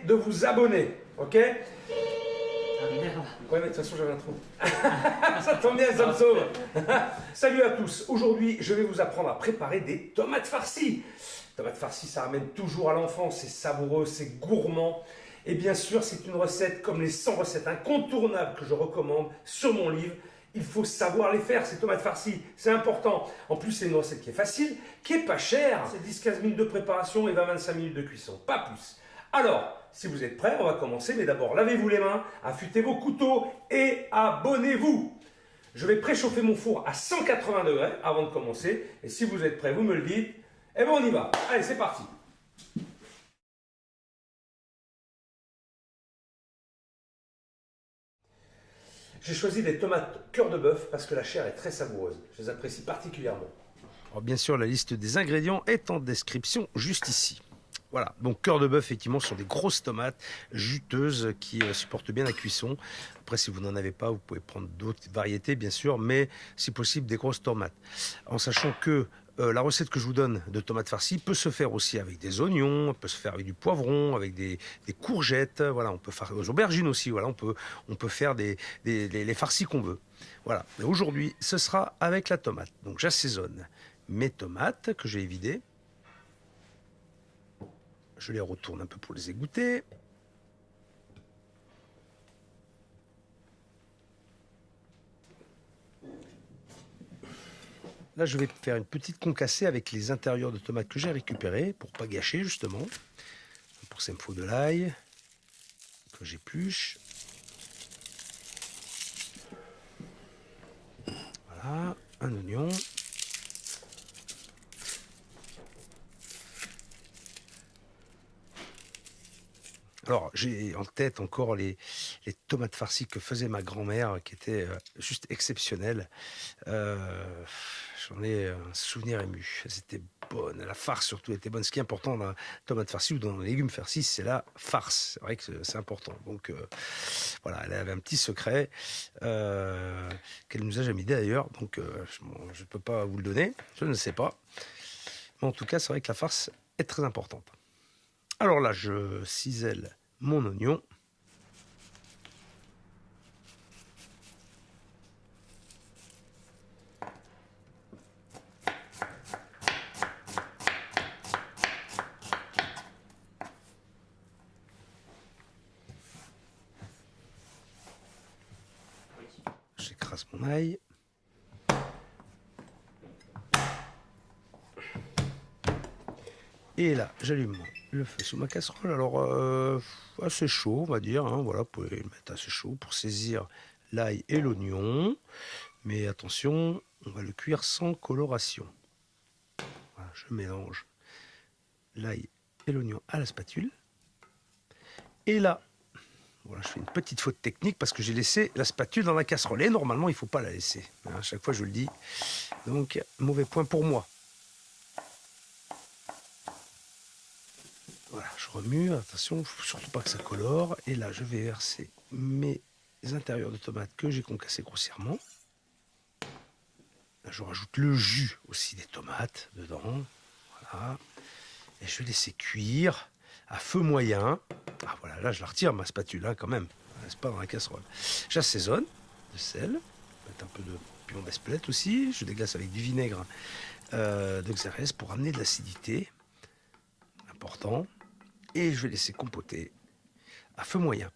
de vous abonner, ok? Ah merde. Ouais, mais de toute façon, j'avais un trou. Ça tombe bien, ça me sauve. Salut à tous. Aujourd'hui, je vais vous apprendre à préparer des tomates farcies. Tomates farcies, ça ramène toujours à l'enfance. C'est savoureux, c'est gourmand. Et bien sûr, c'est une recette comme les 100 recettes incontournables que je recommande sur mon livre. Il faut savoir les faire, ces tomates farcies, c'est important. En plus, c'est une recette qui est facile, qui est pas chère. C'est 10-15 minutes de préparation et 20-25 minutes de cuisson, pas plus. Alors, si vous êtes prêts, on va commencer. Mais d'abord, lavez-vous les mains, affûtez vos couteaux et abonnez-vous. Je vais préchauffer mon four à 180 degrés avant de commencer. Et si vous êtes prêts, vous me le dites. Et bon, on y va. Allez, c'est parti. J'ai choisi des tomates cœur de bœuf parce que la chair est très savoureuse. Je les apprécie particulièrement. Alors bien sûr, la liste des ingrédients est en description juste ici. Voilà, donc cœur de bœuf, effectivement, ce sont des grosses tomates juteuses qui supportent bien la cuisson. Après, si vous n'en avez pas, vous pouvez prendre d'autres variétés, bien sûr, mais si possible, des grosses tomates. En sachant que la recette que je vous donne de tomates farcies peut se faire aussi avec des oignons, peut se faire avec du poivron, avec des courgettes. Voilà, on peut faire aux aubergines aussi. Voilà, on peut faire les farcis qu'on veut. Voilà. Mais aujourd'hui, ce sera avec la tomate. Donc, j'assaisonne mes tomates que j'ai évidées. Je les retourne un peu pour les égoutter. Là, je vais faire une petite concassée avec les intérieurs de tomates que j'ai récupérés pour pas gâcher, justement. Pour ça, il me faut de l'ail que j'épluche. Voilà, un oignon. Alors, j'ai en tête encore les tomates farcies que faisait ma grand-mère, qui étaient juste exceptionnelles. J'en ai un souvenir ému. Elles étaient bonnes. La farce, surtout, était bonne. Ce qui est important dans la tomate farcie ou dans les légumes farcis, c'est la farce. C'est vrai que c'est important. Donc, voilà, elle avait un petit secret qu'elle nous a jamais dit d'ailleurs. Donc, je ne peux pas vous le donner. Je ne sais pas. Mais en tout cas, c'est vrai que la farce est très importante. Alors là, je cisèle mon oignon. J'écrase mon ail. Et là, j'allume le feu sous ma casserole. Alors, assez chaud, on va dire. Hein, voilà, vous pouvez le mettre assez chaud pour saisir l'ail et l'oignon. Mais attention, on va le cuire sans coloration. Voilà, je mélange l'ail et l'oignon à la spatule. Et là, voilà, je fais une petite faute technique parce que j'ai laissé la spatule dans la casserole. Et normalement, il ne faut pas la laisser. À chaque fois, je le dis. Donc, mauvais point pour moi. Voilà, je remue, attention, il ne faut surtout pas que ça colore. Et là, je vais verser mes intérieurs de tomates que j'ai concassés grossièrement. Là, je rajoute le jus aussi des tomates dedans. Voilà. Et je vais laisser cuire à feu moyen. Ah voilà, là, je la retire, ma spatule, hein, quand même. Elle ne reste pas dans la casserole. J'assaisonne de sel, mettre un peu de piment d'Espelette aussi. Je déglace avec du vinaigre de Xérès pour amener de l'acidité. Important. Et je vais laisser compoter à feu moyen.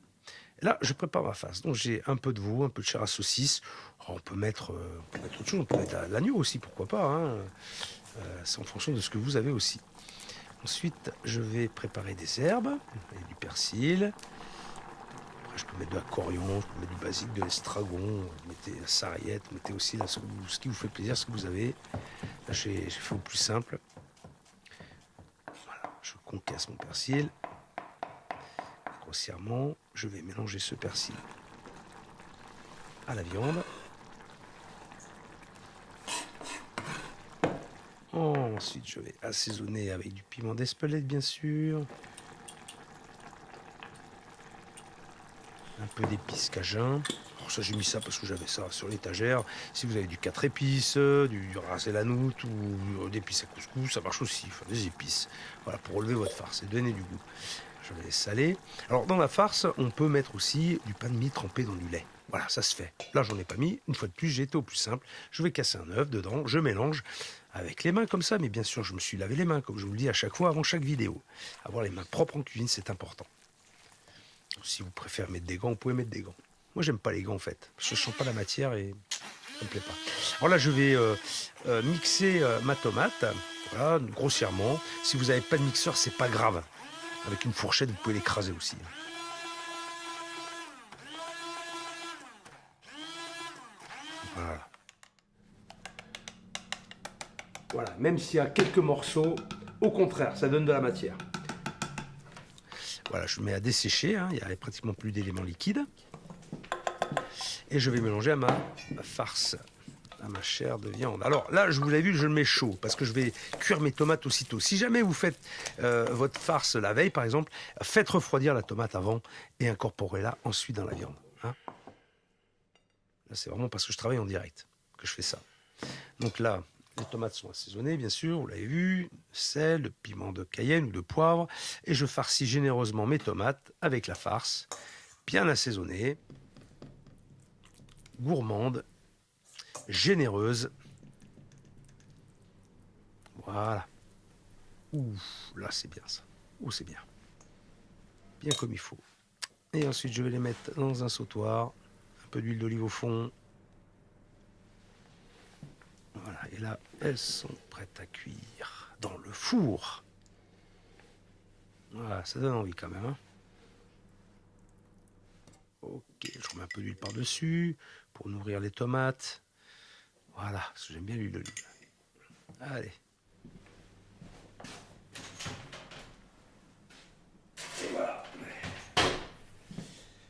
Là, je prépare ma farce. Donc, j'ai un peu de veau, un peu de chair à saucisse. Oh, on peut mettre autre chose. On peut mettre l'agneau aussi, pourquoi pas. Hein. C'est en fonction de ce que vous avez aussi. Ensuite, je vais préparer des herbes, et du persil. Après, je peux mettre de la coriandre, je peux mettre du basilic, de l'estragon, mettez la sarriette, mettez aussi là, ce qui vous fait plaisir, ce que vous avez. Là, j'ai fait au plus simple. Voilà, je concasse mon persil. Grossièrement, je vais mélanger ce persil à la viande. Ensuite, je vais assaisonner avec du piment d'Espelette, bien sûr. Un peu d'épices cajun. Alors ça, j'ai mis ça parce que j'avais ça sur l'étagère. Si vous avez du 4 épices, du ras el hanout ou d'épices à couscous, ça marche aussi. Enfin, des épices. Voilà, pour relever votre farce et donner du goût. Je vais les saler. Alors, dans la farce, on peut mettre aussi du pain de mie trempé dans du lait. Voilà, ça se fait. Là, j'en ai pas mis. Une fois de plus, j'ai été au plus simple. Je vais casser un œuf dedans. Je mélange avec les mains comme ça. Mais bien sûr, je me suis lavé les mains, comme je vous le dis à chaque fois avant chaque vidéo. Avoir les mains propres en cuisine, c'est important. Si vous préférez mettre des gants, vous pouvez mettre des gants. Moi, j'aime pas les gants, en fait. Je ne sens pas la matière et ça me plaît pas. Alors là, je vais mixer ma tomate. Voilà, grossièrement. Si vous n'avez pas de mixeur, c'est pas grave. Avec une fourchette, vous pouvez l'écraser aussi. Voilà. Voilà, même s'il y a quelques morceaux, au contraire, ça donne de la matière. Voilà, je mets à dessécher, hein, il n'y a pratiquement plus d'éléments liquides. Et je vais mélanger à ma farce, à ma chair de viande. Alors là, je vous l'ai vu, je le mets chaud, parce que je vais cuire mes tomates aussitôt. Si jamais vous faites votre farce la veille, par exemple, faites refroidir la tomate avant et incorporez-la ensuite dans la viande. Hein. Là, c'est vraiment parce que je travaille en direct que je fais ça. Donc là, les tomates sont assaisonnées, bien sûr, vous l'avez vu, sel, de piment de Cayenne ou de poivre. Et je farcis généreusement mes tomates avec la farce, bien assaisonnée, gourmande, généreuse. Voilà. Ouh, là c'est bien ça. Ouh, c'est bien. Bien comme il faut. Et ensuite, je vais les mettre dans un sautoir. Un peu d'huile d'olive au fond. Voilà, et là, elles sont prêtes à cuire dans le four. Voilà, ça donne envie quand même. Hein. Ok, je remets un peu d'huile par-dessus pour nourrir les tomates. Voilà, parce que j'aime bien l'huile d'olive. Allez. Et voilà.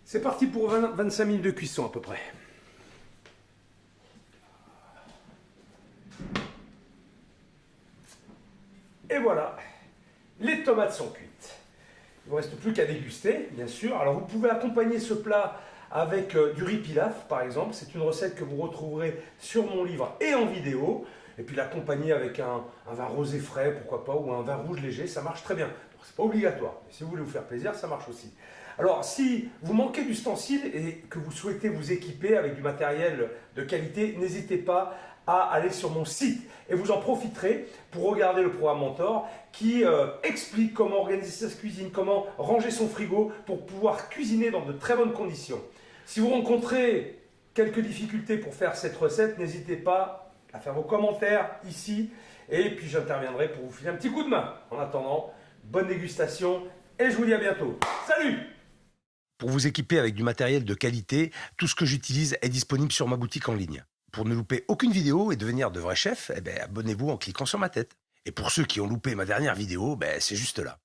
C'est parti pour 25 minutes de cuisson à peu près. Et voilà, les tomates sont cuites. Il ne vous reste plus qu'à déguster, bien sûr. Alors vous pouvez accompagner ce plat avec du riz pilaf, par exemple. C'est une recette que vous retrouverez sur mon livre et en vidéo. Et puis l'accompagner avec un vin rosé frais, pourquoi pas, ou un vin rouge léger, ça marche très bien. C'est pas obligatoire, mais si vous voulez vous faire plaisir, ça marche aussi. Alors, si vous manquez d'ustensiles et que vous souhaitez vous équiper avec du matériel de qualité, n'hésitez pas à aller sur mon site et vous en profiterez pour regarder le programme Mentor qui explique comment organiser sa cuisine, comment ranger son frigo pour pouvoir cuisiner dans de très bonnes conditions. Si vous rencontrez quelques difficultés pour faire cette recette, n'hésitez pas à faire vos commentaires ici et puis j'interviendrai pour vous filer un petit coup de main. En attendant, bonne dégustation et je vous dis à bientôt. Salut! Pour vous équiper avec du matériel de qualité, tout ce que j'utilise est disponible sur ma boutique en ligne. Pour ne louper aucune vidéo et devenir de vrais chefs, abonnez-vous en cliquant sur ma tête. Et pour ceux qui ont loupé ma dernière vidéo, c'est juste là.